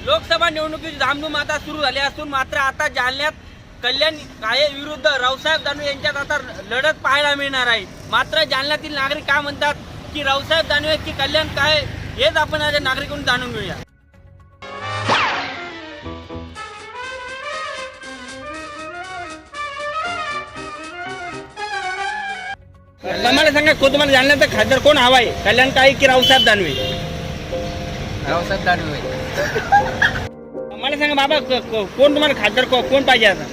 लोकसभा निवडणुकीची धामधूम आता सुरू झाली असून मात्र आता जालन्यात कल्याण काळे विरुद्ध रावसाहेब दानवे यांच्यात आता लढत पाहायला मिळणार आहे। मात्र जालन्यातील नागरिक काय म्हणतात की रावसाहेब दानवे की कल्याण काळे हेच आपण आज नागरिकांकडून जाणून घेऊया। मला सांगा तुम्हाला जालन्याचा खासदार कोण हवा आहे, कल्याण काळे की रावसाहेब दानवे? रावसाहेब दानवे। मला सांगा बाबा कोण तुम्हाला खासदार कोण पाहिजे आता?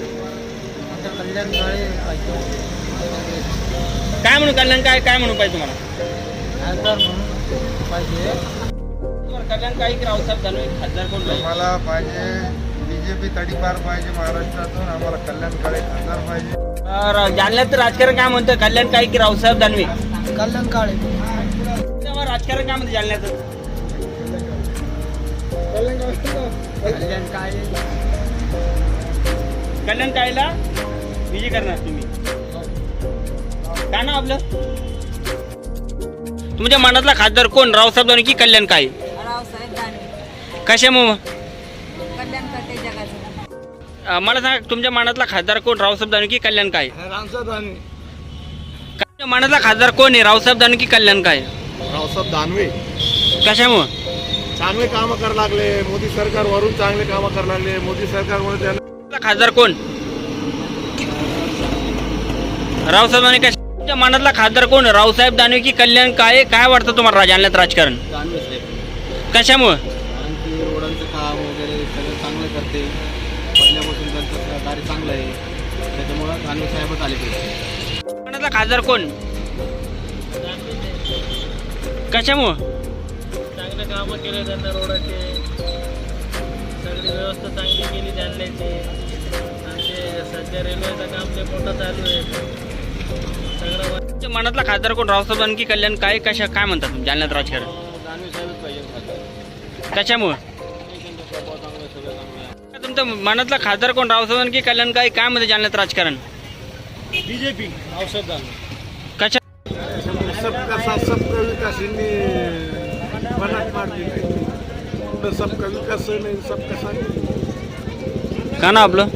कल्याण काळे काय म्हणू कल्याण काय म्हणू पाहिजे तुम्हाला? खासदार म्हणून पाहिजे। कल्याण काळे की रावसाहेब दानवे खासदार कोण पाहिजे? मला पाहिजे बीजेपी तडीपार पाहिजे महाराष्ट्रातून, आम्हाला कल्याण काळे खासदार पाहिजे। जालन्यात राजकारण काय म्हणतं, कल्याण काळे की रावसाहेब दानवे? कल्याण काळे। राजकारण काय म्हणतं जालन्याचं? कल्याण काळे। कल्याण काळेला विजय करणार तुम्ही? काय नाव आपलं? तुमच्या मनातला खासदार कोण, रावसाहेब दानवे की कल्याण काळे? रावसाहेब दानवे। कशामुळे? कल्याण करते जगाचं। मला सांगा तुमच्या मनातला खासदार कोण, रावसाहेब दानवे की कल्याण काळे? रावसाहेब दानवे। तुमच्या मनातला खासदार कोण आहे, रावसाहेब दानवे की कल्याण काळे? रावसाहेब दानवे कशामुळे? चांगले काम करायला लागले, मोदी सरकार वरून चांगले काम करायला लागले, मोदी सरकारमुळे त्याला खासदार कोण? रावसाहेब दानवे। तुमच्या मनातला खासदार कोण, रावसाहेब दानवे की कल्याण काळे? काय वाटतं तुम्हाला जालन्यात राजकारण? दानवे साहेब। कशामुळे? कारण की रोडांचं काम वगैरे सगळं चांगलं करते, पहिल्यापासून त्यांचं सहकार्य चांगलं आहे, त्याच्यामुळं दानवे साहेबच आले पाहिजे। मनातला खासदार कोण? कशामुळे? चांगले कामं केले त्यांना, रोडाचे सगळी व्यवस्था चांगली केली जालन्याची, आणि ते सध्या रेल्वेचं काम ते मोठं चालू आहे सगळं। तुमच्या मनातला खासदार कोण, रावसाहेब दानवे की कल्याण काळे? काय म्हणतात तुम्ही जालन्यात राजकारण? दानवे साहेबच पाहिजे खासदार। कशामुळे? त्यांचा स्वभाव चांगला आहे, सगळं चांगलं आहे। तुमच्या मनातला खासदार कोण, रावसाहेब दानवे की कल्याण काळे? काय म्हणते जालन्यात राजकारण? बीजेपी रावसाहेब दानवे। कशा? सबका साथ सबका विकास बनाट मारली, सबका विकास नाही सबका साथ। का ना आपलं?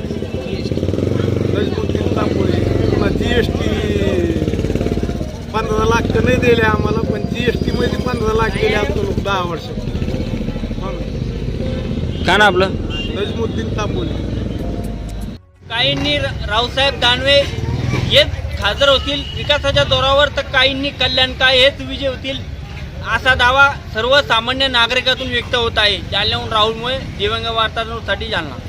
रजपुतीन तांबोळी GST 15 लाख तर नाही दिले आम्हाला, पण GST मध्ये 15 लाख दिले आपण 10 वर्ष। का ना आपलं? रजमुद्दीन तांबोळी। काहींनी रावसाहेब दानवे हेच खासदार होतील विकासाच्या जोरावर, तर काहींनी कल्याण काळे हेच विजय होतील असा दावा सर्वसामान्य नागरिकातून व्यक्त होत आहे। जालन्याहून राहुल मुळे, दिव्यांग वार्तासाठी जालना।